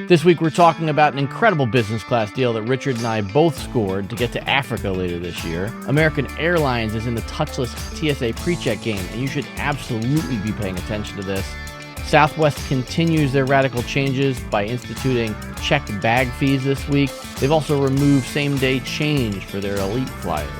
This week, we're talking about an incredible business class deal that Richard and I both scored to get to Africa later this year. American Airlines is in the Touchless TSA Precheck game, and you should absolutely be paying attention to this. Southwest continues their radical changes by instituting checked bag fees this week. They've also removed same-day change for their elite flyers.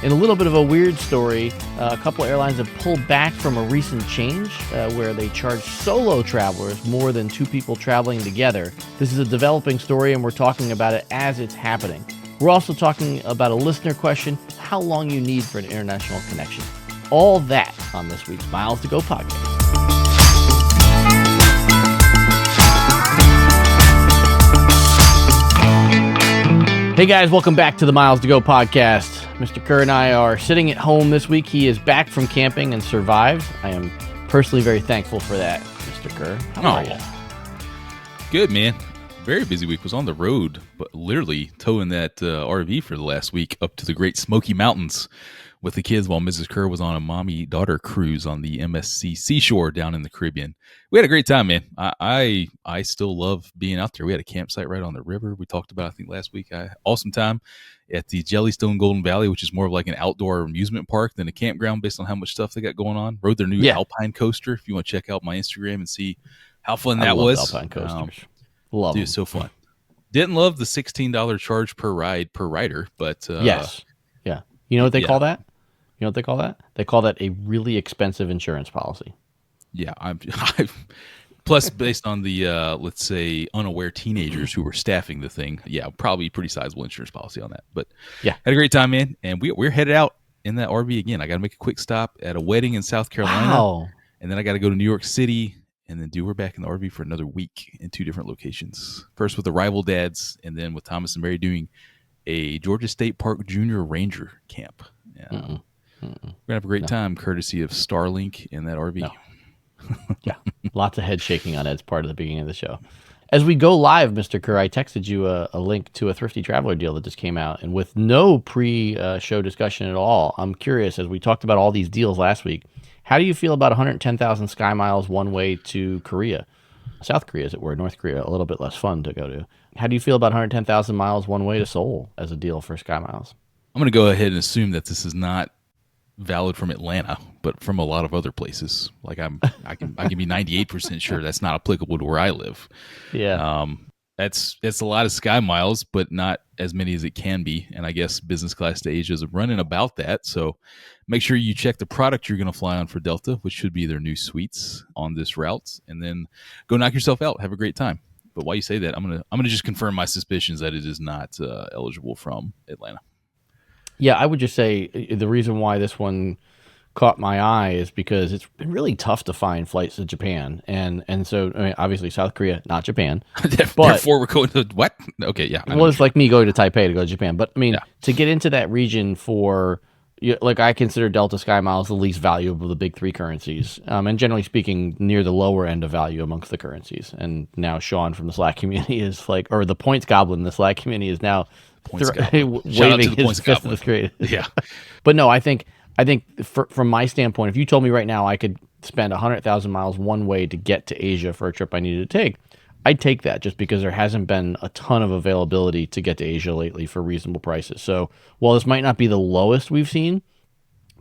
In a little bit of a weird story, a couple airlines have pulled back from a recent change where they charge solo travelers more than two people traveling together. This is a developing story, and we're talking about it as it's happening. We're also talking about a listener question, how long you need for an international connection. All that on this week's Miles to Go podcast. Hey guys, welcome back to the Miles to Go podcast. Mr. Kerr and I are sitting at home this week. He is back from camping and survived. I am personally very thankful for that, Mr. Kerr. How are you? Good, man. Very busy week. Was on the road, but literally towing that RV for the last week up to the Great Smoky Mountains with the kids while Mrs. Kerr was on a mommy-daughter cruise on the MSC Seashore down in the Caribbean. We had a great time, man. I still love being out there. We had a campsite right on the river. We talked about, I think, last week. Awesome time at the Jellystone Golden Valley, which is more of like an outdoor amusement park than a campground based on how much stuff they got going on. Rode their new Alpine coaster. If you want to check out my Instagram and see how fun that was. Alpine coasters. Love them. Dude, so fun. Didn't love the $16 charge per rider, but yes. Yeah. You know what they call that? You know what they call that? They call that a really expensive insurance policy. Yeah, plus based on the let's say unaware teenagers who were staffing the thing, probably pretty sizable insurance policy on that. But yeah, had a great time, man, and we're headed out in that RV again. I got to make a quick stop at a wedding in South Carolina, and then I got to go to New York City, and then we're back in the RV for another week in two different locations. First with the rival dads, and then with Thomas and Mary doing a Georgia State Park Junior Ranger camp. Yeah. We're going to have a great time courtesy of Starlink in that RV. No. Yeah, lots of head shaking on Ed's part at the beginning of the show. As we go live, Mr. Kerr, I texted you a link to a Thrifty Traveler deal that just came out. And with no pre-show discussion at all, I'm curious, as we talked about all these deals last week, how do you feel about 110,000 Sky Miles one way to Korea? South Korea, as it were. North Korea, a little bit less fun to go to. How do you feel about 110,000 miles one way to Seoul as a deal for Sky Miles? I'm going to go ahead and assume that this is not valid from Atlanta, but from a lot of other places. Like I can be 98% sure that's not applicable to where I live. Yeah. That's a lot of Sky Miles, but not as many as it can be. And I guess business class to Asia is running about that. So make sure you check the product you're going to fly on for Delta, which should be their new suites on this route, and then go knock yourself out. Have a great time. But while you say that, I'm gonna just confirm my suspicions that it is not eligible from Atlanta. Yeah, I would just say the reason why this one caught my eye is because it's been really tough to find flights to Japan. And so, I mean, obviously, South Korea, not Japan. Therefore, we're going to what? Okay, yeah. Well, it's like me going to Taipei to go to Japan. But, I mean, to get into that region for, like, I consider Delta Sky Miles the least valuable of the big three currencies. And generally speaking, near the lower end of value amongst the currencies. And now Sean from the Slack community is like, or the points goblin in the Slack community is now waving his fist to the screen. Yeah. But no, I think from my standpoint, if you told me right now I could spend 100,000 miles one way to get to Asia for a trip I needed to take, I'd take that just because there hasn't been a ton of availability to get to Asia lately for reasonable prices. So while this might not be the lowest we've seen,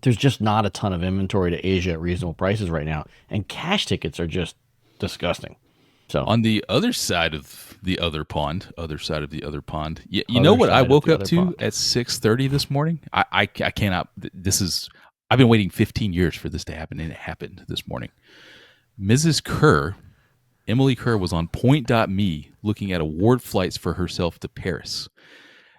there's just not a ton of inventory to Asia at reasonable prices right now. And cash tickets are just disgusting. So on the other side of the other pond, you know what I woke up to at 6:30 this morning? I cannot. I've been waiting 15 years for this to happen, and it happened this morning. Mrs. Kerr, Emily Kerr, was on point.me looking at award flights for herself to Paris,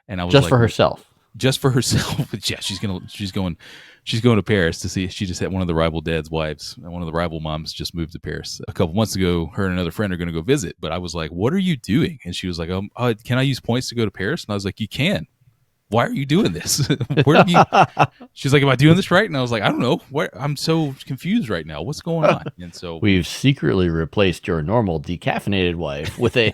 and I was just for herself. Just for herself. Yeah, she's going to Paris to see. She just had one of the rival dad's wives, and one of the rival moms just moved to Paris a couple months ago. Her and another friend are going to go visit. But I was like, "What are you doing?" And she was like, "Can I use points to go to Paris?" And I was like, "You can." why are you doing this? Where have you? She's like, am I doing this right? And I was like, I don't know. What? I'm so confused right now. What's going on? And so We've secretly replaced your normal decaffeinated wife with a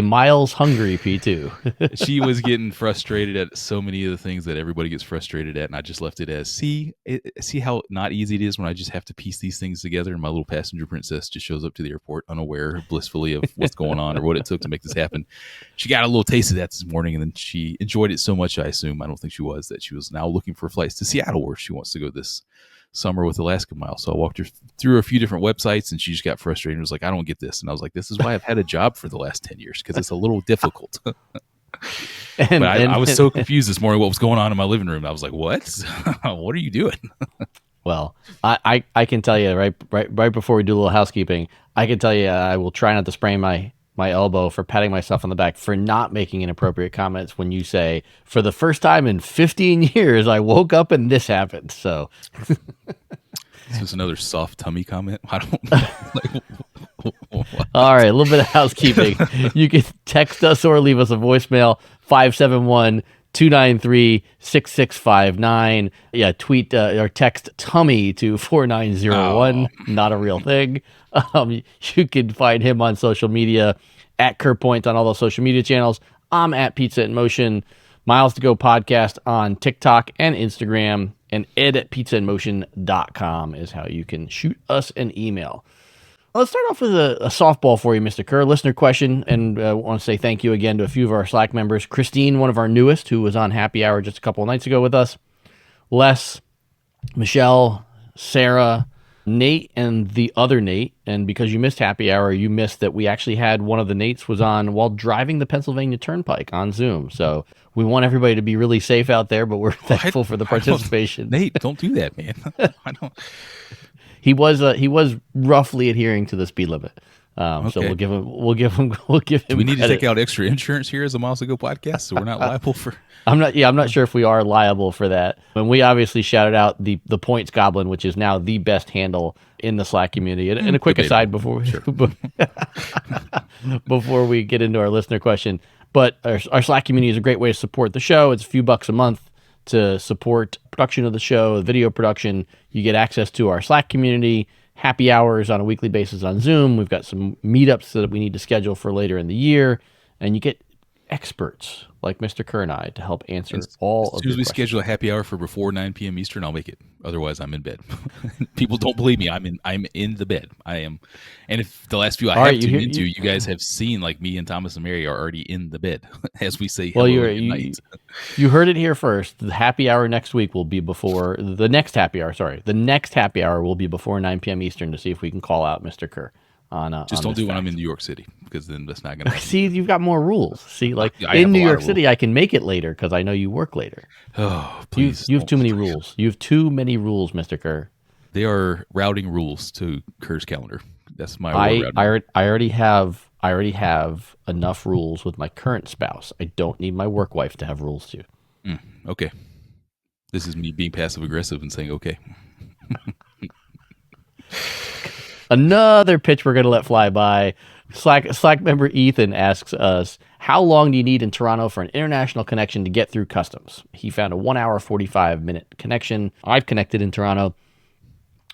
Miles Hungry P2. she was getting frustrated at so many of the things that everybody gets frustrated at, and I just left it as see how not easy it is when I just have to piece these things together, and my little passenger princess just shows up to the airport unaware blissfully of what's going on or what it took to make this happen. She got a little taste of that this morning, and then she enjoyed it so much, I assume, I don't think she was, that she was now looking for flights to Seattle where she wants to go this summer with Alaska Miles. So I walked her through a few different websites, and she just got frustrated and was like, I don't get this. And I was like, this is why I've had a job for the last 10 years, because it's a little difficult. I was so confused this morning what was going on in my living room. I was like, what? What are you doing? Well, I can tell you right before we do a little housekeeping, I can tell you I will try not to sprain my elbow for patting myself on the back for not making inappropriate comments when you say, for the first time in 15 years, I woke up and this happened. So this is another soft tummy comment. I don't like, all right, a little bit of housekeeping. You can text us or leave us a voicemail, 571-293-6659. Yeah, tweet or text tummy to 4901. Not a real thing. You can find him on social media at Kerpoint on all those social media channels. I'm at Pizza in Motion. Miles to Go podcast on TikTok and Instagram, and Ed at pizzainmotion.com is how you can shoot us an email. Let's start off with a softball for you, Mr. Kerr. Listener question, and I want to say thank you again to a few of our Slack members. Christine, one of our newest, who was on Happy Hour just a couple of nights ago with us. Les, Michelle, Sarah, Nate, and the other Nate. And because you missed Happy Hour, you missed that we actually had one of the Nates was on while driving the Pennsylvania Turnpike on Zoom. So we want everybody to be really safe out there, but we're thankful for the participation. Nate, don't do that, man. I don't. He was roughly adhering to the speed limit. Okay. So we'll give him. Do we need credit. to take out extra insurance here as a Miles to Go podcast, so we're not liable for? I'm not sure if we are liable for that. And we obviously shouted out the Points Goblin, which is now the best handle in the Slack community. And a quick aside before before we get into our listener question, but our Slack community is a great way to support the show. It's a few bucks a month to support production of the show, video production. You get access to our Slack community, happy hours on a weekly basis on Zoom. We've got some meetups that we need to schedule for later in the year, and you get experts like Mr. Kerr and I to help answer all of your questions. As soon as we schedule a happy hour for before 9 p.m. Eastern, I'll make it. Otherwise, I'm in bed. People don't believe me. I'm in the bed. I am. And if the last few I have tuned into, you guys have seen, like, me and Thomas and Mary are already in the bed, as we say. Well, you heard it here first. The happy hour next week will be before the next happy hour. Sorry, the next happy hour will be before 9 p.m. Eastern to see if we can call out Mr. Kerr. Just don't do it when I'm in New York City, because then that's not going to see. You've got more rules. See, like in New York City, I can make it later because I know you work later. Oh, please! You have too many rules. You have too many rules, Mr. Kerr. They are routing rules to Kerr's calendar. That's my. I already have enough rules with my current spouse. I don't need my work wife to have rules too. Okay, this is me being passive aggressive and saying okay. Another pitch we're going to let fly by. Slack member Ethan asks us, how long do you need in Toronto for an international connection to get through customs? He found a 1 hour, 45-minute connection. I've connected in Toronto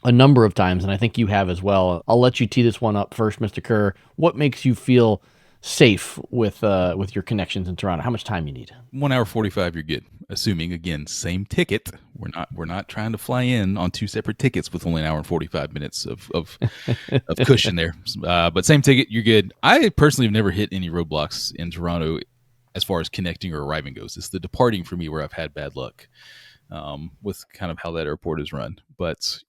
a number of times, and I think you have as well. I'll let you tee this one up first, Mr. Kerr. What makes you feel safe with your connections in Toronto? How much time you need? 1 hour 45, you're good. Assuming, again, same ticket. We're not trying to fly in on two separate tickets with only an hour and 45 minutes of cushion there. But same ticket, you're good. I personally have never hit any roadblocks in Toronto as far as connecting or arriving goes. It's the departing for me where I've had bad luck with kind of how that airport is run. But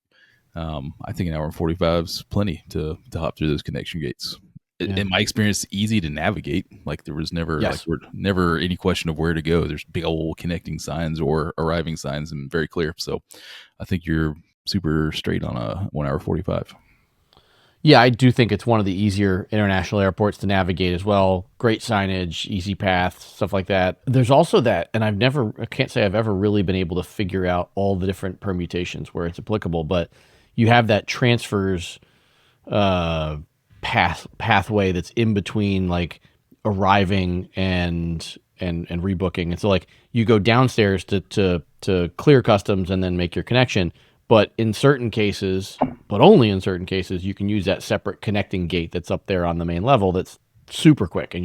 I think an hour and 45 is plenty to hop through those connection gates. Yeah. In my experience, easy to navigate. Like there was never never any question of where to go. There's big old connecting signs or arriving signs and very clear. So I think you're super straight on a 1 hour 45. Yeah, I do think it's one of the easier international airports to navigate as well. Great signage, easy path, stuff like that. There's also that, and I can't say I've ever really been able to figure out all the different permutations where it's applicable, but you have that transfers pathway that's in between like arriving and and rebooking. And so like you go downstairs to clear customs and then make your connection. But in certain cases, but only in certain cases, you can use that separate connecting gate that's up there on the main level. That's super quick, and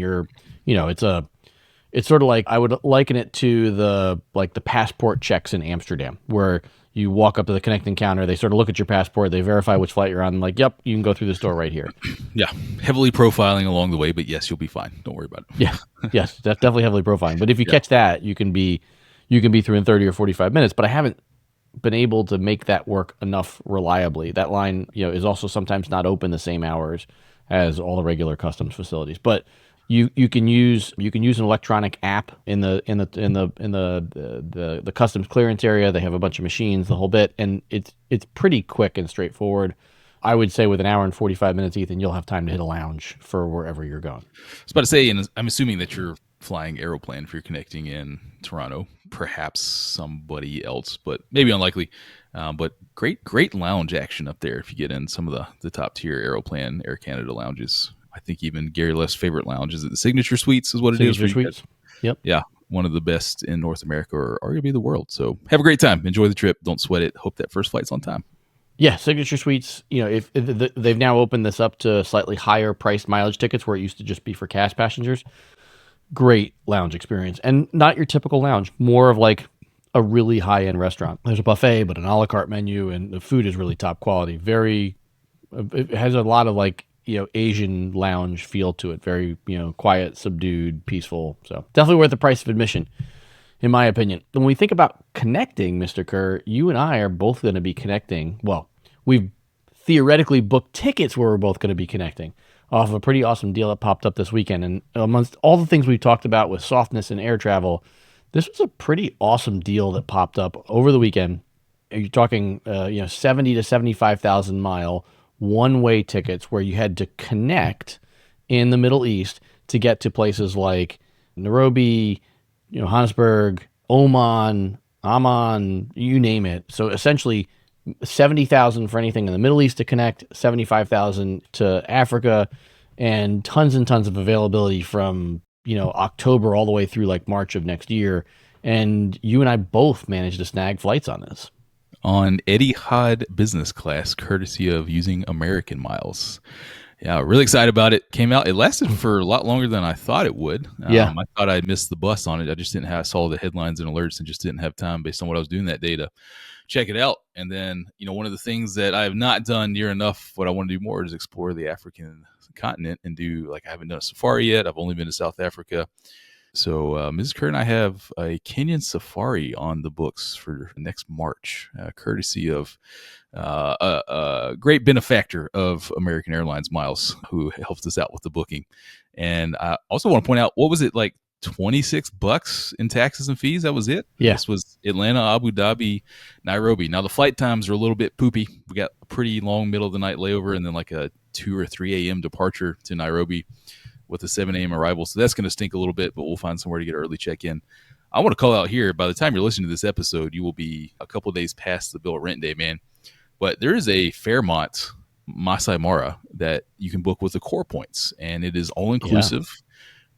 it's sort of like, I would liken it to the passport checks in Amsterdam, where you walk up to the connecting counter, they sort of look at your passport, they verify which flight you're on, and like, yep, you can go through this door right here. Yeah, heavily profiling along the way, but yes, you'll be fine. Don't worry about it. Yeah, yes, that's definitely heavily profiling. But if you catch that, you can be through in 30 or 45 minutes. But I haven't been able to make that work enough reliably. That line, is also sometimes not open the same hours as all the regular customs facilities. But you can use an electronic app in the customs clearance area. They have a bunch of machines, the whole bit, and it's pretty quick and straightforward. I would say with an hour and 45 minutes, Ethan, you'll have time to hit a lounge for wherever you're going. I was about to say, and I'm assuming that you're flying Aeroplan if you're connecting in Toronto, perhaps somebody else, but maybe unlikely. But great lounge action up there if you get in some of the top tier Aeroplan Air Canada lounges. I think even Gary Left's favorite lounge is it the Signature Suites is what it is. Signature Suites. Yep. Yeah, one of the best in North America or arguably the world. So have a great time. Enjoy the trip. Don't sweat it. Hope that first flight's on time. Yeah, Signature Suites, if they've now opened this up to slightly higher priced mileage tickets where it used to just be for cash passengers. Great lounge experience, and not your typical lounge, more of like a really high-end restaurant. There's a buffet, but an a la carte menu, and the food is really top quality. It has a lot of like, Asian lounge feel to it. Very, quiet, subdued, peaceful. So definitely worth the price of admission, in my opinion. When we think about connecting, Mr. Kerr, you and I are both going to be connecting. Well, we've theoretically booked tickets where we're both going to be connecting off of a pretty awesome deal that popped up this weekend. And amongst all the things we've talked about with softness and air travel, this was a pretty awesome deal that popped up over the weekend. You're talking, 70 to 75,000 mile one-way tickets where you had to connect in the Middle East to get to places like Nairobi, Johannesburg, Oman, Amman, you name it. So essentially 70,000 for anything in the Middle East to connect, 75,000 to Africa, and tons of availability from, October all the way through like March of next year. And you and I both managed to snag flights on this. On Etihad business class, courtesy of using American miles. Yeah, really excited about it. Came out. It lasted for a lot longer than I thought it would. Yeah. I thought I'd missed the bus on it. I just didn't saw the headlines and alerts and just didn't have time based on what I was doing that day to check it out. And then, one of the things that I have not done near enough, what I want to do more is explore the African continent and I haven't done a safari yet. I've only been to South Africa. So Mrs. Kerr and I have a Kenyan safari on the books for next March, courtesy of a great benefactor of American Airlines miles who helped us out with the booking. And I also want to point out, what was it, like $26 in taxes and fees? That was it? Yeah. This was Atlanta, Abu Dhabi, Nairobi. Now the flight times are a little bit poopy. We got a pretty long middle of the night layover and then like a 2 or 3 a.m. departure to Nairobi with a 7 a.m. arrival. So that's going to stink a little bit, but we'll find somewhere to get early check-in. I want to call out here, by the time you're listening to this episode, you will be a couple of days past the bill of rent day, man. But there is a Fairmont Masai Mara that you can book with the core points, and it is all-inclusive. Yeah.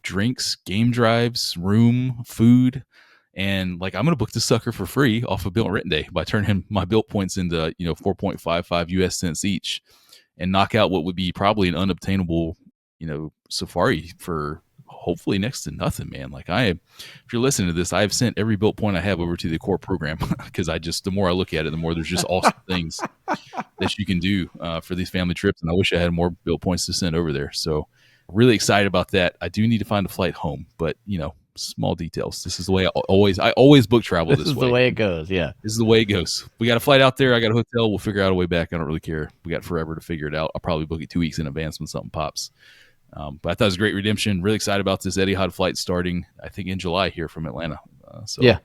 Drinks, game drives, room, food, and I'm going to book this sucker for free off of bill of rent day by turning my bill points into 4.55 US cents each and knock out what would be probably an unobtainable safari for hopefully next to nothing, man. If you're listening to this, I've sent every built point I have over to the core program because the more I look at it, the more there's just awesome things that you can do for these family trips. And I wish I had more built points to send over there. So really excited about that. I do need to find a flight home, but small details. This is the way I always book travel this way. This is the way it goes. Yeah. This is the way it goes. We got a flight out there. I got a hotel. We'll figure out a way back. I don't really care. We got forever to figure it out. I'll probably book it 2 weeks in advance when something pops. But I thought it was a great redemption. Really excited about this Etihad flight starting, I think, in July here from Atlanta. Yeah,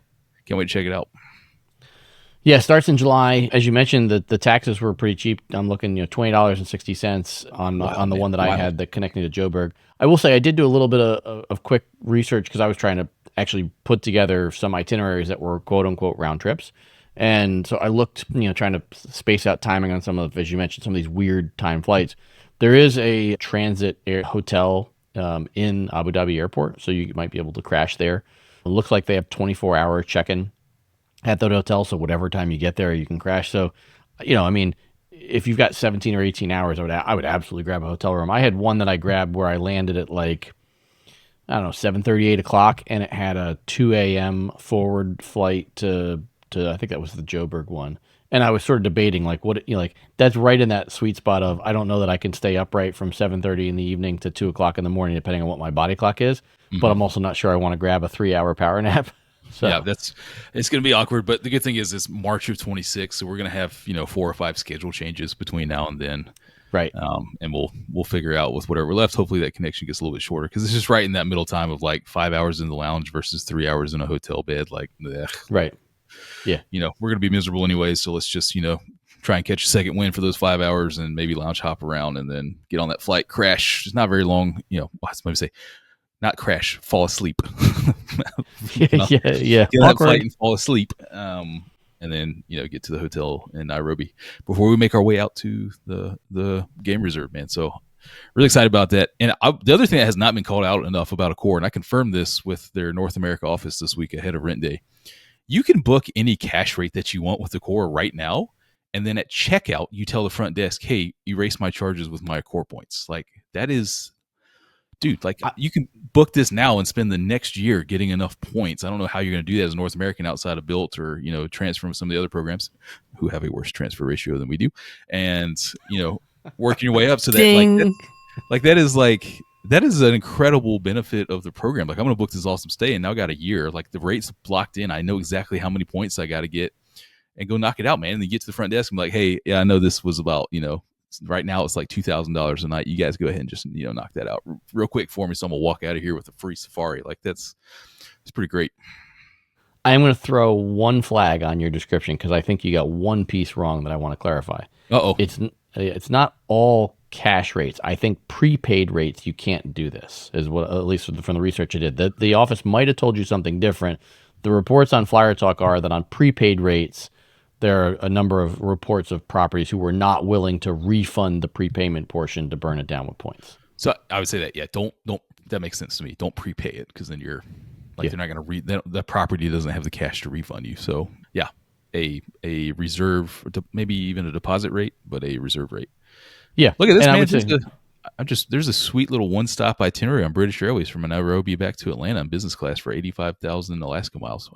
can't wait to check it out. Yeah, starts in July. As you mentioned, the taxes were pretty cheap. I'm looking, $20.60 on the one that I had that connecting to Joburg. I will say I did do a little bit of quick research because I was trying to actually put together some itineraries that were quote unquote round trips. And so I looked, trying to space out timing on some of, as you mentioned, some of these weird time flights. There is a transit hotel in Abu Dhabi airport, so you might be able to crash there. It looks like they have 24-hour check-in at the hotel, so whatever time you get there, you can crash. So, I mean, if you've got 17 or 18 hours, I would absolutely grab a hotel room. I had one that I grabbed where I landed at like, I don't know, 7:30, 8 o'clock, and it had a 2 a.m. forward flight to I think that was the Joburg one. And I was sort of debating, like, that's right in that sweet spot of, I don't know that I can stay upright from 7:30 in the evening to 2 o'clock in the morning, depending on what my body clock is. But I'm also not sure I want to grab a 3-hour power nap. So. Yeah, it's going to be awkward. But the good thing is it's March of 26, so we're going to have 4 or 5 schedule changes between now and then. Right. And we'll figure out with whatever left. Hopefully that connection gets a little bit shorter because it's just right in that middle time of like 5 hours in the lounge versus 3 hours in a hotel bed. Like, ugh. Right. Yeah. We're going to be miserable anyway. So let's just, try and catch a second wind for those 5 hours and maybe lounge hop around and then get on that flight, crash. It's not very long. Let's maybe say not crash, fall asleep. Yeah. Get on that flight and fall asleep. And then, get to the hotel in Nairobi before we make our way out to the game reserve, man. So really excited about that. And the other thing that has not been called out enough about Accor, and I confirmed this with their North America office this week ahead of rent day, you can book any cash rate that you want with Accor right now. And then at checkout, you tell the front desk, hey, erase my charges with my Accor points. Like, that is... Dude, like, you can book this now and spend the next year getting enough points. I don't know how you're going to do that as a North American outside of Bilt or, transfer from some of the other programs who have a worse transfer ratio than we do. And, working your way up. So that, that is an incredible benefit of the program. Like, I'm going to book this awesome stay and now I got a year. Like, the rate's blocked in. I know exactly how many points I got to get and go knock it out, man. And then get to the front desk and be like, hey, yeah, I know this was about, right now it's like $2,000 a night. You guys go ahead and just knock that out real quick for me, so I'm gonna walk out of here with a free safari. Like it's pretty great. I'm going to throw one flag on your description because I think you got one piece wrong that I want to clarify. It's not all cash rates. I think prepaid rates you can't do this, is what, at least from the research I did. The office might have told you something different. The reports on Flyer Talk are that on prepaid rates, there are a number of reports of properties who were not willing to refund the prepayment portion to burn it down with points. So I would say that, yeah, don't that makes sense to me. Don't prepay it because then you're like, they're not going to that property doesn't have the cash to refund you. So yeah, a reserve, maybe even a deposit rate, but a reserve rate. Yeah. Look at this, man. There's a sweet little one-stop itinerary on British Airways from Nairobi back to Atlanta in business class for 85,000 Alaska miles.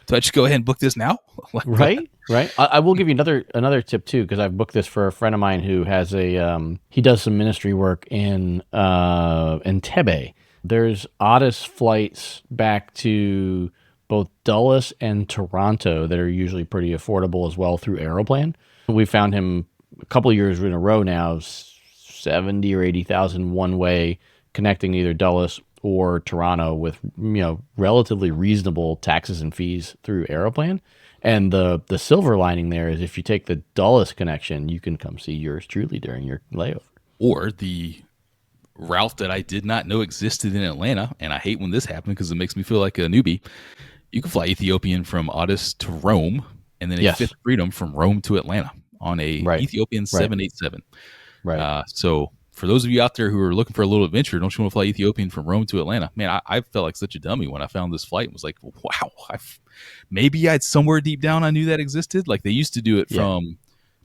So I just go ahead and book this now? Right. I will give you another tip too, because I've booked this for a friend of mine who has he does some ministry work in Entebbe. There's Otis flights back to both Dulles and Toronto that are usually pretty affordable as well through Aeroplan. We found him a couple of years in a row now, 70 or 80,000 one way connecting either Dulles or Toronto with relatively reasonable taxes and fees through Aeroplan. And the silver lining there is if you take the Dulles connection, you can come see yours truly during your layover. Or the route that I did not know existed in Atlanta, and I hate when this happened because it makes me feel like a newbie. You can fly Ethiopian from Otis to Rome, and then a Fifth Freedom from Rome to Atlanta on a Ethiopian 787. Right. So for those of you out there who are looking for a little adventure, don't you want to fly Ethiopian from Rome to Atlanta? Man, I felt like such a dummy when I found this flight and was like, wow, maybe I'd somewhere deep down I knew that existed. Like they used to do it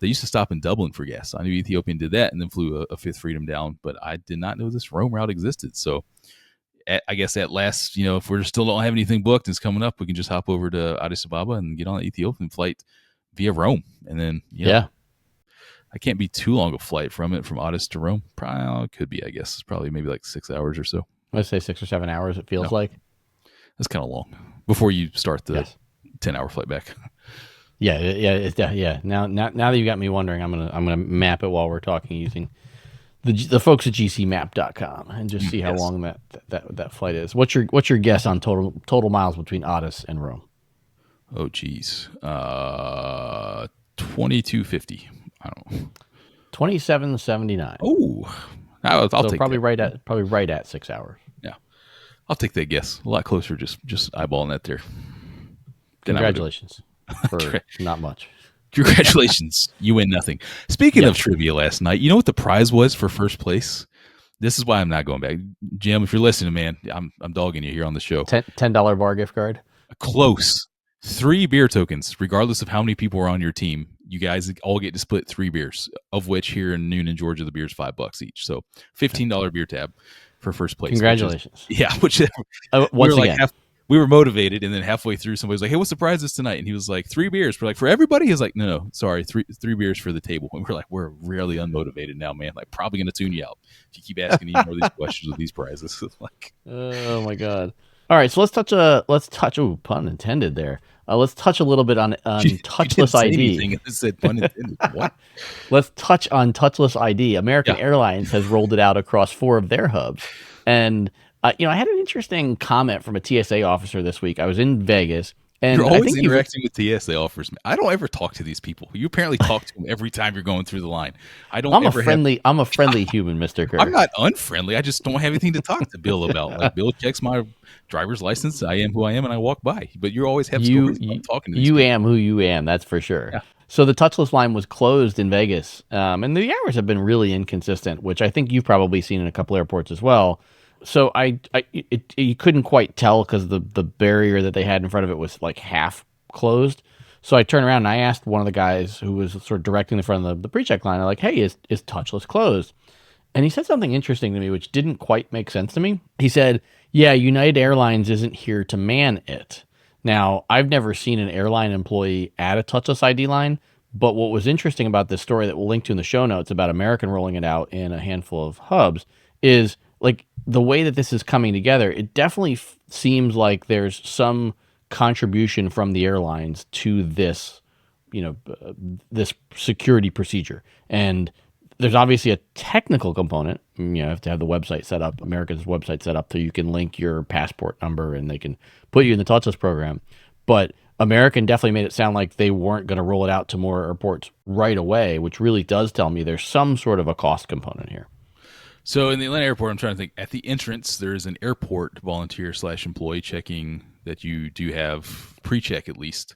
they used to stop in Dublin for gas. I knew Ethiopian did that and then flew a Fifth Freedom down, but I did not know this Rome route existed. So I guess at last, if we still don't have anything booked and it's coming up, we can just hop over to Addis Ababa and get on the Ethiopian flight via Rome. And then, I can't be too long a flight from Otis to Rome. Probably could be, I guess. It's probably maybe like 6 hours or so. I'd say 6 or 7 hours, it feels like. That's kind of long before you start the 10-hour flight back. Yeah. Now that you got me wondering, I'm gonna map it while we're talking using the folks at gcmap.com and just see how long that flight is. What's your guess on total miles between Otis and Rome? Oh geez, 2250. I don't know. 2779. Oh, I'll take probably that. right at 6 hours. Yeah, I'll take that guess. A lot closer. Just eyeballing that there. Congratulations for not much. Congratulations, you win nothing. Speaking of trivia last night, you know what the prize was for first place? This is why I'm not going back. Jim, if you're listening, man, I'm dogging you here on the show. $10 bar gift card. Close. 3 beer tokens, regardless of how many people are on your team. You guys all get to split 3 beers, of which here in Noonan, Georgia, the beer's $5 each. So $15 beer tab for first place. Congratulations. Which once again. We were motivated, and then halfway through, somebody was like, "Hey, what's the prizes tonight?" And he was like, 3 beers. We're like, for everybody? He's like, no, sorry, three beers for the table. And we're like, we're really unmotivated now, man. Like, probably going to tune you out if you keep asking any more of these questions with these prizes. Like, oh my god! All right, so let's touch. Oh, pun intended there. Let's touch a little bit on touchless ID. It said pun intended. What? Let's touch on touchless ID. American Airlines has rolled it out across 4 of their hubs, and I had an interesting comment from a TSA officer this week. I was in Vegas, and you're always interacting with TSA offers. I don't ever talk to these people. You apparently talk to them every time you're going through the line. I'm a friendly human, Mr. Kerr. I'm not unfriendly. I just don't have anything to talk to Bill about. Like, Bill checks my driver's license. I am who I am, and I walk by. But you always have stories about talking to these people. Am who you am. That's for sure. Yeah. So the touchless line was closed in Vegas, and the hours have been really inconsistent, which I think you've probably seen in a couple airports as well. So you couldn't quite tell because the barrier that they had in front of it was like half closed. So I turned around and I asked one of the guys who was sort of directing the front of the pre-check line, I'm like, hey, is touchless closed? And he said something interesting to me, which didn't quite make sense to me. He said, yeah, United Airlines isn't here to man it. Now, I've never seen an airline employee at a touchless ID line, but what was interesting about this story that we'll link to in the show notes about American rolling it out in a handful of hubs is like the way that this is coming together. It definitely seems like there's some contribution from the airlines to this, this security procedure. And there's obviously a technical component. You have to have the website set up, America's website set up, so you can link your passport number and they can put you in the touchless program. But American definitely made it sound like they weren't going to roll it out to more airports right away, which really does tell me there's some sort of a cost component here. So in the Atlanta airport, I'm trying to think, at the entrance, there's an airport volunteer/employee checking that you do have pre-check at least.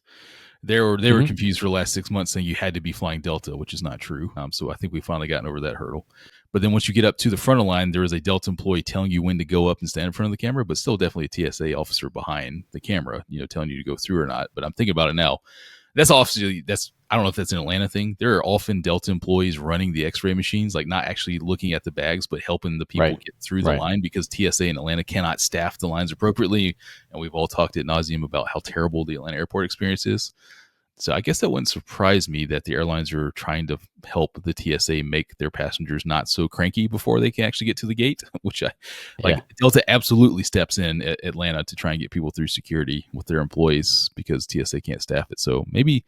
They were confused for the last 6 months saying you had to be flying Delta, which is not true. So I think we've finally gotten over that hurdle. But then once you get up to the front of the line, there is a Delta employee telling you when to go up and stand in front of the camera, but still definitely a TSA officer behind the camera, telling you to go through or not. But I'm thinking about it now. I don't know if that's an Atlanta thing. There are often Delta employees running the X-ray machines, like not actually looking at the bags, but helping the people get through the line, because TSA in Atlanta cannot staff the lines appropriately. And we've all talked ad nauseum about how terrible the Atlanta airport experience is. So I guess that wouldn't surprise me that the airlines are trying to help the TSA make their passengers not so cranky before they can actually get to the gate, which Delta absolutely steps in at Atlanta to try and get people through security with their employees because TSA can't staff it. So maybe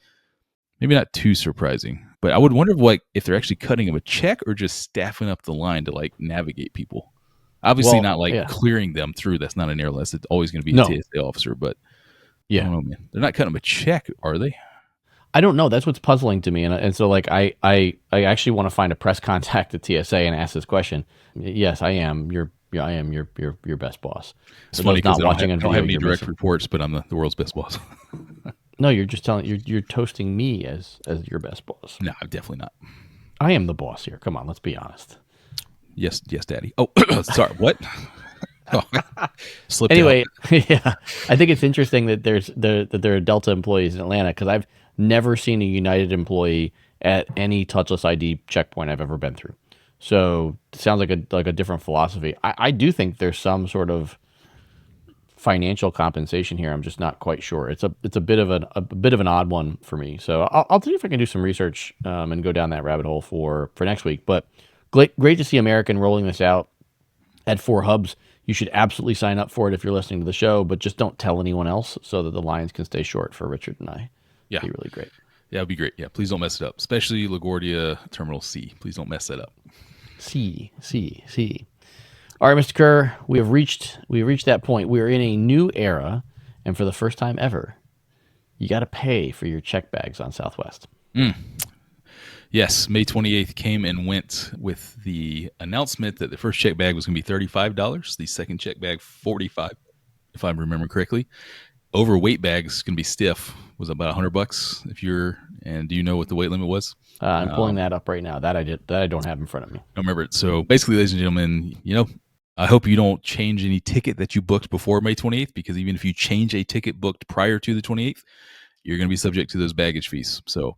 not too surprising, but I would wonder if they're actually cutting them a check or just staffing up the line to like navigate people. Obviously not clearing them through. That's not an airline. It's always going to be a TSA officer, but I don't know, man. They're not cutting them a check, are they? I don't know. That's what's puzzling to me, and so like I actually want to find a press contact at TSA and ask this question. Yes, I am your best boss. It's funny because I don't have any direct reports, but I'm the world's best boss. No, you're just you're toasting me as your best boss. No, I'm definitely not. I am the boss here. Come on, let's be honest. Yes, Daddy. Oh, sorry. What? Anyway, I think it's interesting that there are Delta employees in Atlanta, because I've never seen a United employee at any touchless ID checkpoint I've ever been through. So it sounds like a different philosophy. I do think there's some sort of financial compensation here. I'm just not quite sure. It's a bit of an odd one for me. So I'll see if I can do some research and go down that rabbit hole for next week. But great to see American rolling this out at 4 hubs. You should absolutely sign up for it if you're listening to the show, but just don't tell anyone else so that the lines can stay short for Richard and I. Yeah. It'd be really great. Yeah, it'd be great. Yeah, please don't mess it up, especially LaGuardia Terminal C. Please don't mess that up. C. All right, Mr. Kerr, we've reached that point. We're in a new era, and for the first time ever, you got to pay for your check bags on Southwest. Yes, May 28th came and went with the announcement that the first check bag was going to be $35, the second check bag $45, if I remember correctly. Overweight bags going to be stiff, was about $100 if you're And do you know what the weight limit was? I'm pulling that up right now. That I don't have in front of me. I remember it. So basically, ladies and gentlemen, I hope you don't change any ticket that you booked before May 28th, because even if you change a ticket booked prior to the 28th, you're going to be subject to those baggage fees. So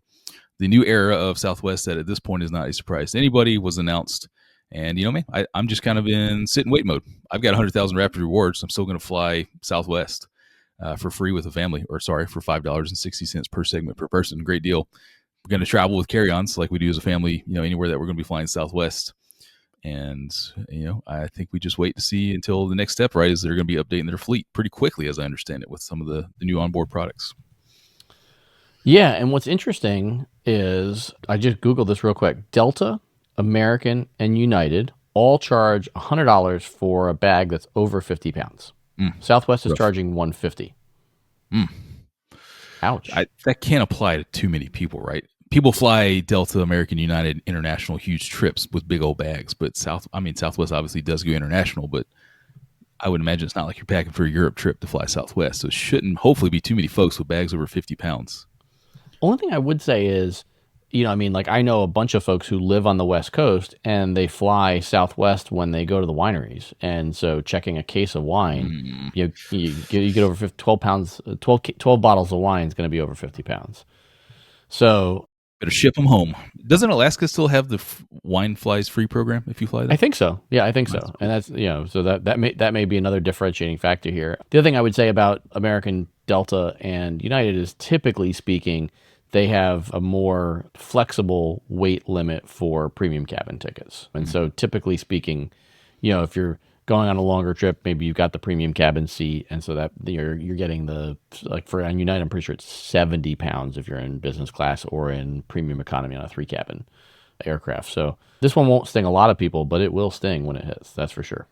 the new era of Southwest, that at this point is not a surprise to anybody, was announced. And I'm just kind of in sit and wait mode. I've got 100,000 Rapid rewards. I'm still going to fly Southwest for free with a family, for $5.60 per segment per person. Great deal. We're going to travel with carry-ons like we do as a family, anywhere that we're going to be flying Southwest. And, I think we just wait to see until the next step, right, is they're going to be updating their fleet pretty quickly, as I understand it, with some of the new onboard products. Yeah, and what's interesting is, I just Googled this real quick. Delta, American, and United all charge $100 for a bag that's over 50 pounds. Southwest is charging $150. Ouch. That can't apply to too many people, right? People fly Delta, American, United, international, huge trips with big old bags. But Southwest obviously does go international, but I would imagine it's not like you're packing for a Europe trip to fly Southwest. So it shouldn't hopefully be too many folks with bags over 50 pounds. Only thing I would say is, I know a bunch of folks who live on the West Coast and they fly Southwest when they go to the wineries. And so checking a case of wine, you get over 12 pounds, 12 bottles of wine is going to be over 50 pounds. So better ship them home. Doesn't Alaska still have the wine flies free program if you fly there? I think so. Yeah, I think so. And that's, so that may be another differentiating factor here. The other thing I would say about American, Delta, and United is, typically speaking, they have a more flexible weight limit for premium cabin tickets. And so typically speaking, if you're going on a longer trip, maybe you've got the premium cabin seat. And so that you're getting on United, I'm pretty sure it's 70 pounds if you're in business class or in premium economy on a 3-cabin aircraft. So this one won't sting a lot of people, but it will sting when it hits. That's for sure.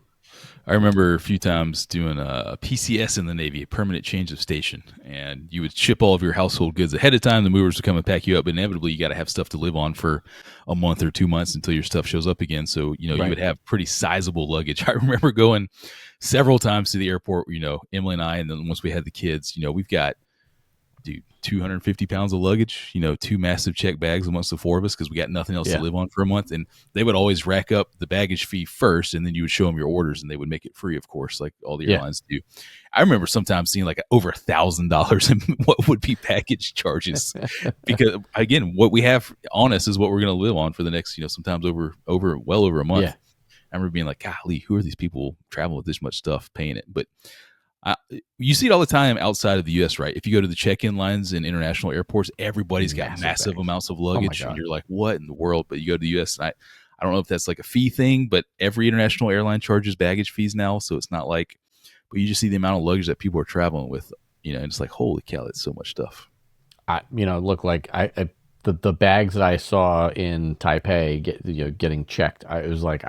I remember a few times doing a PCS in the Navy, a permanent change of station, and you would ship all of your household goods ahead of time. The movers would come and pack you up, but inevitably you got to have stuff to live on for a month or 2 months until your stuff shows up again. So, you would have pretty sizable luggage. I remember going several times to the airport, Emily and I, and then once we had the kids, we've got 250 pounds of luggage, 2 massive check bags amongst the 4 of us because we got nothing else to live on for a month. And they would always rack up the baggage fee first, and then you would show them your orders and they would make it free, of course, like all the airlines do. I remember sometimes seeing like over $1,000 in what would be baggage charges because, again, what we have on us is what we're going to live on for the next, sometimes over a month. Yeah. I remember being like, golly, who are these people traveling with this much stuff, paying it? But you see it all the time outside of the U.S., right? If you go to the check-in lines in international airports, everybody's got massive amounts of luggage, and you're like, what in the world? But you go to the U.S., and I don't know if that's like a fee thing, but every international airline charges baggage fees now, so it's not like, but you just see the amount of luggage that people are traveling with, and it's like, holy cow, that's so much stuff. Look, like the bags that I saw in Taipei getting checked, it was like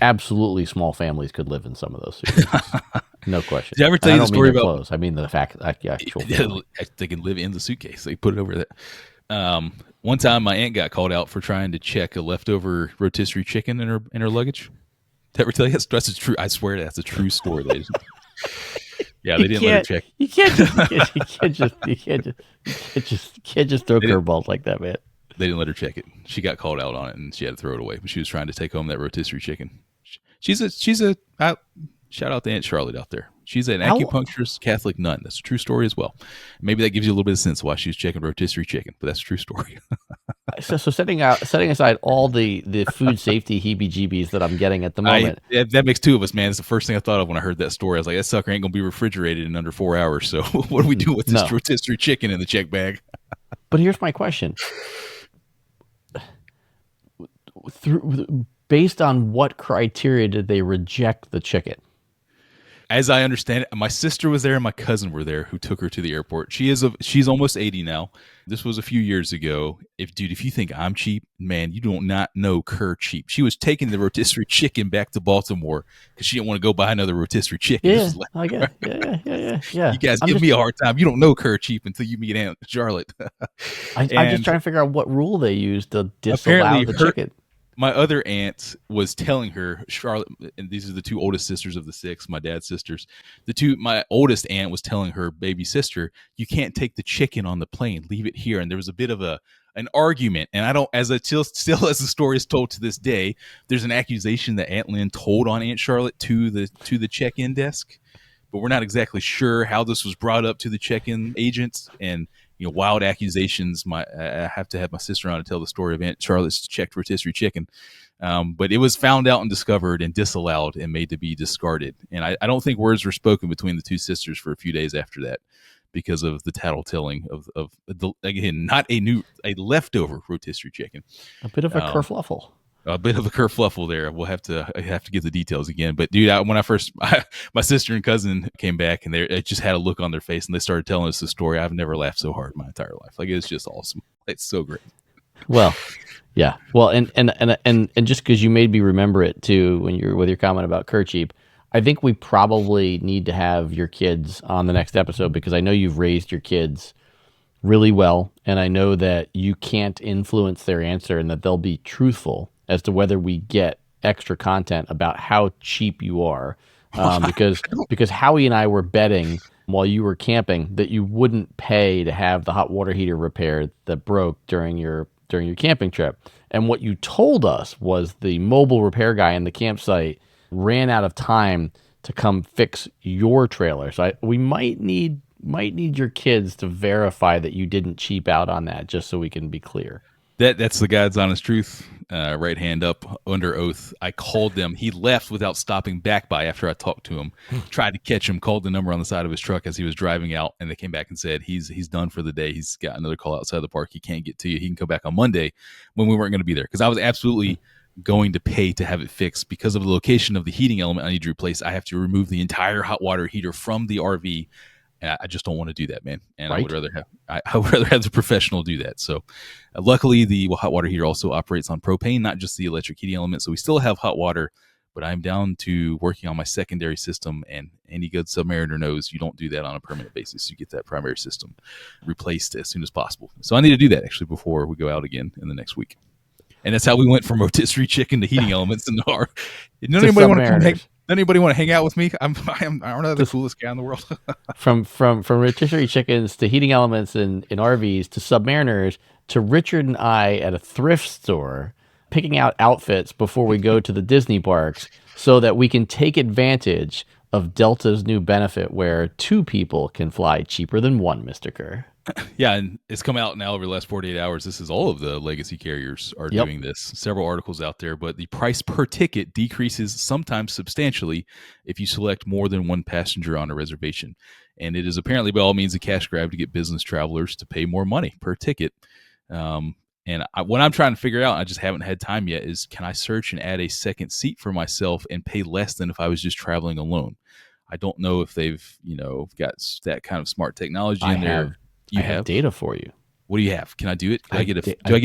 absolutely small families could live in some of those suitcases. No question. Did I ever tell you the story about clothes? I mean the fact that they can live in the suitcase. They put it over there. One time my aunt got called out for trying to check a leftover rotisserie chicken in her luggage. Did I ever tell you that's true? I swear that's a true story, ladies. Yeah, they didn't let her check. You can't just throw curveballs like that, man. They didn't let her check it. She got called out on it, and she had to throw it away. But she was trying to take home that rotisserie chicken. She's a shout out to Aunt Charlotte out there. She's an acupuncturist Catholic nun. That's a true story as well. Maybe that gives you a little bit of sense why she was checking rotisserie chicken, but that's a true story. So setting aside all the food safety heebie-jeebies that I'm getting at the moment. That makes 2 of us, man. It's the first thing I thought of when I heard that story. I was like, that sucker ain't going to be refrigerated in under 4 hours. So what do we do with this rotisserie chicken in the check bag? But here's my question. Based on what criteria did they reject the chicken? As I understand it, my sister was there and my cousin were there who took her to the airport. She's almost 80 now. This was a few years ago. If you think I'm cheap, man, you do not know Kerr cheap. She was taking the rotisserie chicken back to Baltimore because she didn't want to go buy another rotisserie chicken. Yeah, I get it. Yeah. You guys give me a hard time. You don't know Kerr cheap until you meet Aunt Charlotte. I'm just trying to figure out what rule they used to disallow the chicken. my other aunt was telling her, Charlotte, and these are the two oldest sisters of the six, my dad's sisters. My oldest aunt was telling her baby sister, you can't take the chicken on the plane, leave it here. And there was a bit of an argument. And I don't, still as the story is told to this day, there's an accusation that Aunt Lynn told on Aunt Charlotte to the check-in desk. But we're not exactly sure how this was brought up to the check-in agents, and wild accusations. I have to have my sister on to tell the story of Aunt Charlotte's checked rotisserie chicken, but it was found out and discovered and disallowed and made to be discarded. And I don't think words were spoken between the two sisters for a few days after that because of the tattletelling of the, again, not a leftover rotisserie chicken. A bit of a kerfluffle. A bit of a kerfluffle there. I have to get the details again. But dude, my sister and cousin came back, and they just had a look on their face, and they started telling us the story. I've never laughed so hard in my entire life. Like, it's just awesome. It's so great. Well, yeah. Well, and just because you made me remember it too, when you're with your comment about Kercheap, I think we probably need to have your kids on the next episode, because I know you've raised your kids really well, and I know that you can't influence their answer, and that they'll be truthful as to whether we get extra content about how cheap you are. Because Howie and I were betting while you were camping that you wouldn't pay to have the hot water heater repaired that broke during your camping trip. And what you told us was the mobile repair guy in the campsite ran out of time to come fix your trailer. So we might need your kids to verify that you didn't cheap out on that, just so we can be clear. That's the God's honest truth. Right hand up, under oath. I called them. He left without stopping back by after I talked to him. Tried to catch him, called the number on the side of his truck as he was driving out, and they came back and said he's done for the day. He's got another call outside the park. He can't get to you. He can come back on Monday when we weren't going to be there, because I was absolutely going to pay to have it fixed because of the location of the heating element I need to replace. I have to remove the entire hot water heater from the RV. And I just don't want to do that, man. And right? I would rather have the professional do that. So luckily, the hot water heater also operates on propane, not just the electric heating element. So we still have hot water, but I'm down to working on my secondary system. And any good submariner knows you don't do that on a permanent basis. You get that primary system replaced as soon as possible. So I need to do that actually before we go out again in the next week. And that's how we went from rotisserie chicken to heating elements in the car. Anybody want to hang out with me? I'm not the coolest guy in the world. from rotisserie chickens to heating elements in RVs to submariners to Richard and I at a thrift store picking out outfits before we go to the Disney parks, so that we can take advantage of Delta's new benefit where two people can fly cheaper than one, Mr. Kerr. Yeah, and it's come out now over the last 48 hours. This is all of the legacy carriers are doing this. Several articles out there, but the price per ticket decreases sometimes substantially if you select more than one passenger on a reservation. And it is apparently by all means a cash grab to get business travelers to pay more money per ticket. What I'm trying to figure out, I just haven't had time yet, is can I search and add a second seat for myself and pay less than if I was just traveling alone? I don't know if they've got that kind of smart technology in there. I have data for you. What do you have? Can I do it? Do I get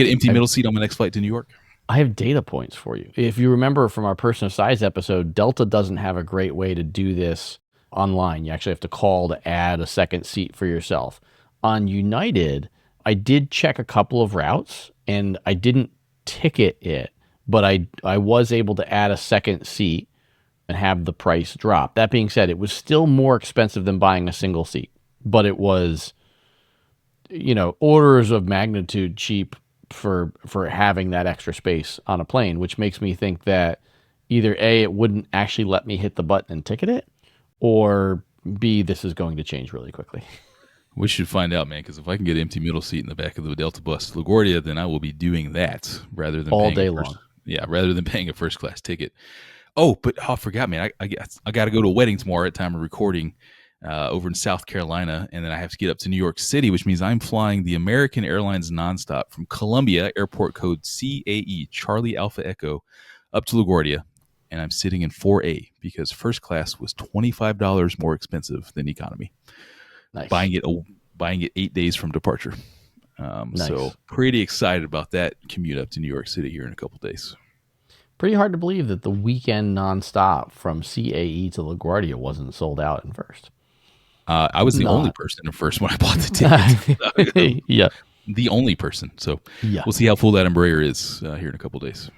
an empty middle seat on my next flight to New York? I have data points for you. If you remember from our personal size episode, Delta doesn't have a great way to do this online. You actually have to call to add a second seat for yourself. On United, I did check a couple of routes, and I didn't ticket it, but I was able to add a second seat and have the price drop. That being said, it was still more expensive than buying a single seat, but it was orders of magnitude cheap for having that extra space on a plane, which makes me think that either A, it wouldn't actually let me hit the button and ticket it, or B, this is going to change really quickly. We should find out, man, because if I can get an empty middle seat in the back of the Delta bus to LaGuardia, then I will be doing that rather than all day long. Yeah, rather than paying a first class ticket. Oh, but I forgot, man. I got to go to a wedding tomorrow at time of recording. Over in South Carolina, and then I have to get up to New York City, which means I'm flying the American Airlines nonstop from Columbia, airport code CAE, Charlie Alpha Echo, up to LaGuardia, and I'm sitting in 4A because first class was $25 more expensive than economy. Nice. Buying it 8 days from departure. Nice. So pretty excited about that commute up to New York City here in a couple days. Pretty hard to believe that the weekend nonstop from CAE to LaGuardia wasn't sold out in first. I was the only person at first when I bought the ticket. Yeah. The only person. So yeah. We'll see how full that Embraer is here in a couple days.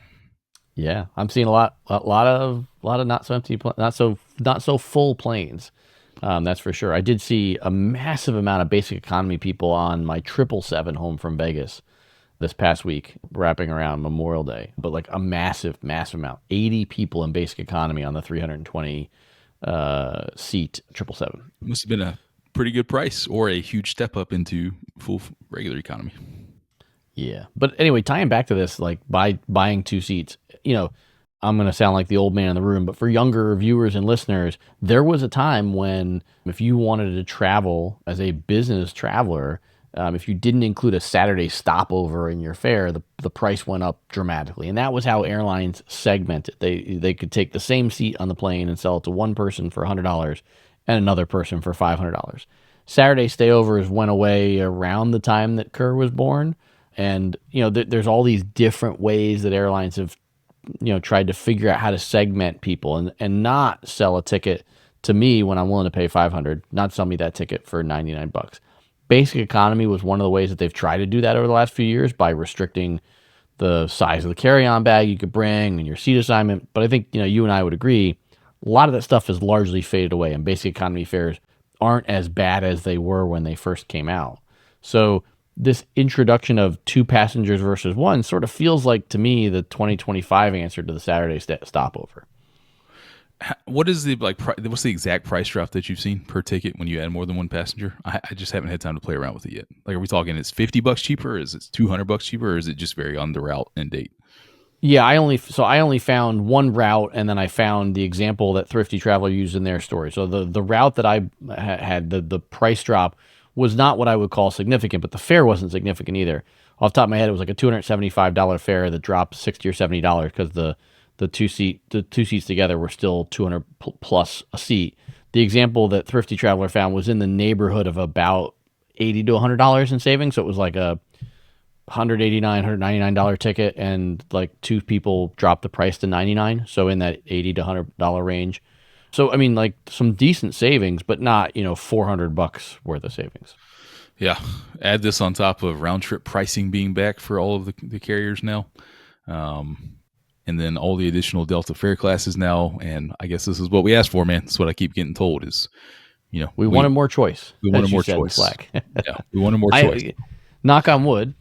Yeah, I'm seeing a lot of not so empty, not so full planes. That's for sure. I did see a massive amount of basic economy people on my 777 home from Vegas this past week, wrapping around Memorial Day. But like a massive, massive amount. 80 people in basic economy on the 320 seat 777. Must have been a pretty good price or a huge step up into full regular economy. Yeah. But anyway, tying back to this, like buying two seats, I'm going to sound like the old man in the room, but for younger viewers and listeners, there was a time when if you wanted to travel as a business traveler, if you didn't include a Saturday stopover in your fare, the price went up dramatically. And that was how airlines segmented. They could take the same seat on the plane and sell it to one person for $100 and another person for $500. Saturday stayovers went away around the time that Kerr was born. And, there's all these different ways that airlines have, tried to figure out how to segment people and not sell a ticket to me when I'm willing to pay $500, not sell me that ticket for $99. Basic economy was one of the ways that they've tried to do that over the last few years by restricting the size of the carry-on bag you could bring and your seat assignment. But I think, you and I would agree, a lot of that stuff has largely faded away, and basic economy fares aren't as bad as they were when they first came out. So this introduction of two passengers versus one sort of feels like, to me, the 2025 answer to the Saturday stopover. What is what's the exact price drop that you've seen per ticket when you add more than one passenger? I just haven't had time to play around with it yet. Like, are we talking it's $50 cheaper, or is it $200 cheaper, or is it just vary on the route and date? Yeah, I only found one route, and then I found the example that Thrifty Traveler used in their story. So the route that I had, the price drop was not what I would call significant, but the fare wasn't significant either. Off the top of my head, it was like a $275 fare that dropped $60 or $70 because the two seats together were still $200 plus a seat. The example that Thrifty Traveler found was in the neighborhood of about $80 to $100 in savings. So it was like a $189, $199 ticket, and like two people dropped the price to $99. So in that $80 to $100 range. So, I mean, like some decent savings, but not, $400 worth of savings. Yeah. Add this on top of round trip pricing being back for all of the carriers now. And then all the additional Delta fare classes now. And I guess this is what we asked for, man. That's what I keep getting told is, we wanted more choice. We wanted more choice. Yeah, we wanted more choice. Knock on wood,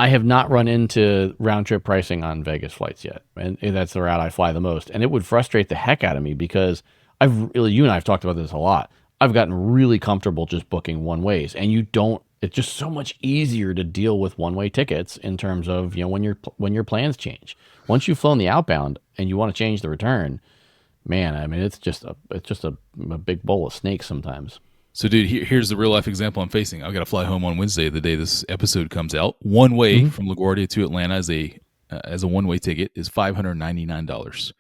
I have not run into round trip pricing on Vegas flights yet. And that's the route I fly the most. And it would frustrate the heck out of me because you and I have talked about this a lot. I've gotten really comfortable just booking one ways, and it's just so much easier to deal with one-way tickets in terms of, when your plans change. Once you've flown the outbound and you want to change the return, man, I mean, it's just a big bowl of snakes sometimes. So, dude, here's the real life example I'm facing. I've got to fly home on Wednesday, the day this episode comes out. One way from LaGuardia to Atlanta as a one-way ticket is $599.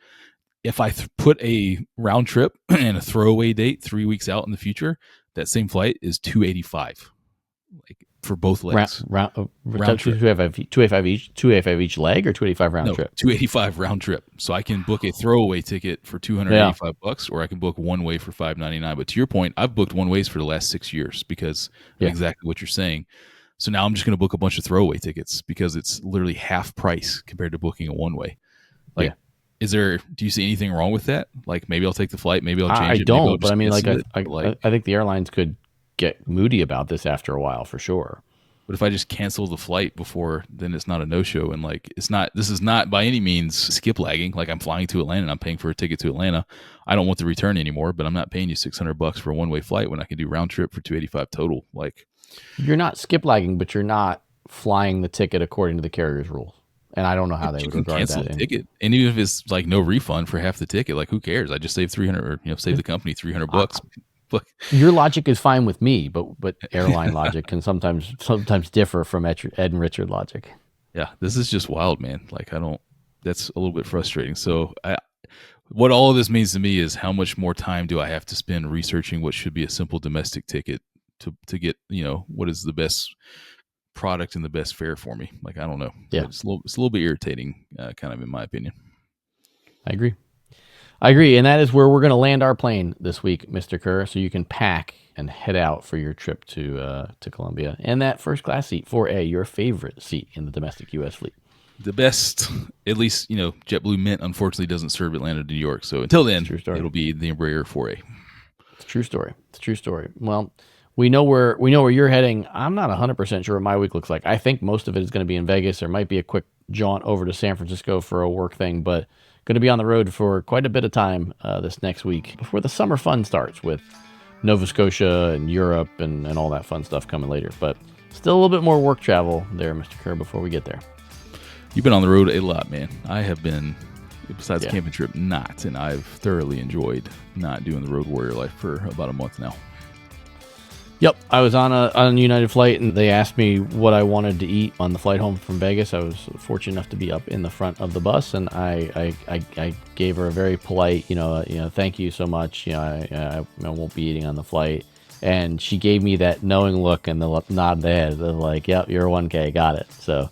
If I put a round trip and a throwaway date 3 weeks out in the future, that same flight is $285, like for both legs. Round trip. 285 each leg, or 285 round trip? $285 round trip. So I can book a throwaway ticket for $285, or I can book one way for $599. But to your point, I've booked one ways for the last 6 years because of exactly what you're saying. So now I'm just going to book a bunch of throwaway tickets because it's literally half price compared to booking a one way. Do you see anything wrong with that? Like, maybe I'll take the flight, maybe I'll change it. I don't, but I mean, I think the airlines could get moody about this after a while for sure. But if I just cancel the flight before, then it's not a no-show. And this is not by any means skip lagging. Like, I'm flying to Atlanta and I'm paying for a ticket to Atlanta. I don't want the return anymore, but I'm not paying you $600 for a one-way flight when I can do round trip for $285 total. Like, you're not skip lagging, but you're not flying the ticket according to the carrier's rules. And I don't know how they would regard cancel that. A ticket, and even if it's like no refund for half the ticket, like, who cares? I just saved $300, or save the company $300. Your logic is fine with me, but airline logic can sometimes differ from Ed and Richard logic. Yeah, this is just wild, man. Like, that's a little bit frustrating. So what all of this means to me is, how much more time do I have to spend researching what should be a simple domestic ticket to get, what is the best product and the best fare for me? Like, I don't know. Yeah, it's a little bit irritating, kind of, in my opinion. I agree, and that is where we're going to land our plane this week, Mr. Kerr, so you can pack and head out for your trip to Colombia, and that first class seat, 4A, your favorite seat in the domestic U.S. fleet. the best, at least, JetBlue Mint unfortunately doesn't serve Atlanta to New York. So until then, it'll be the Embraer 4A. It's a true story. It's a true story. Well, we know where you're heading. I'm not 100% sure what my week looks like. I think most of it is going to be in Vegas. There might be a quick jaunt over to San Francisco for a work thing, but going to be on the road for quite a bit of time this next week before the summer fun starts with Nova Scotia and Europe and all that fun stuff coming later. But still a little bit more work travel there, Mr. Kerr, before we get there. You've been on the road a lot, man. I have been, besides the camping trip, not, and I've thoroughly enjoyed not doing the road warrior life for about a month now. Yep, I was on a United flight, and they asked me what I wanted to eat on the flight home from Vegas. I was fortunate enough to be up in the front of the bus, and I gave her a very polite, thank you so much. I won't be eating on the flight, and she gave me that knowing look and the nod of the head. They're like, "Yep, you're 1K, got it." So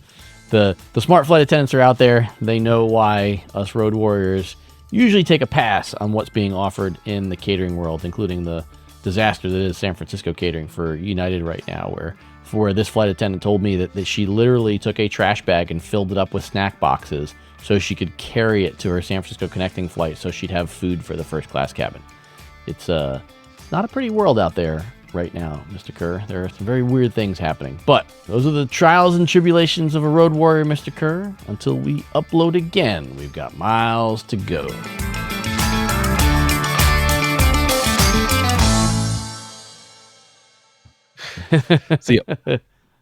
the smart flight attendants are out there. They know why us road warriors usually take a pass on what's being offered in the catering world, including the disaster that is San Francisco catering for United right now, where this flight attendant told me that she literally took a trash bag and filled it up with snack boxes so she could carry it to her San Francisco connecting flight so she'd have food for the first class cabin. It's not a pretty world out there right now, Mr. Kerr. There are some very weird things happening, but those are the trials and tribulations of a road warrior, Mr. Kerr. Until we upload again, we've got miles to go. See ya.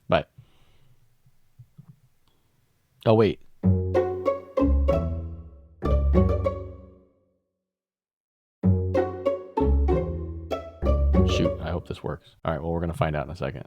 Bye. Oh, wait. Shoot, I hope this works. All right, well, we're going to find out in a second.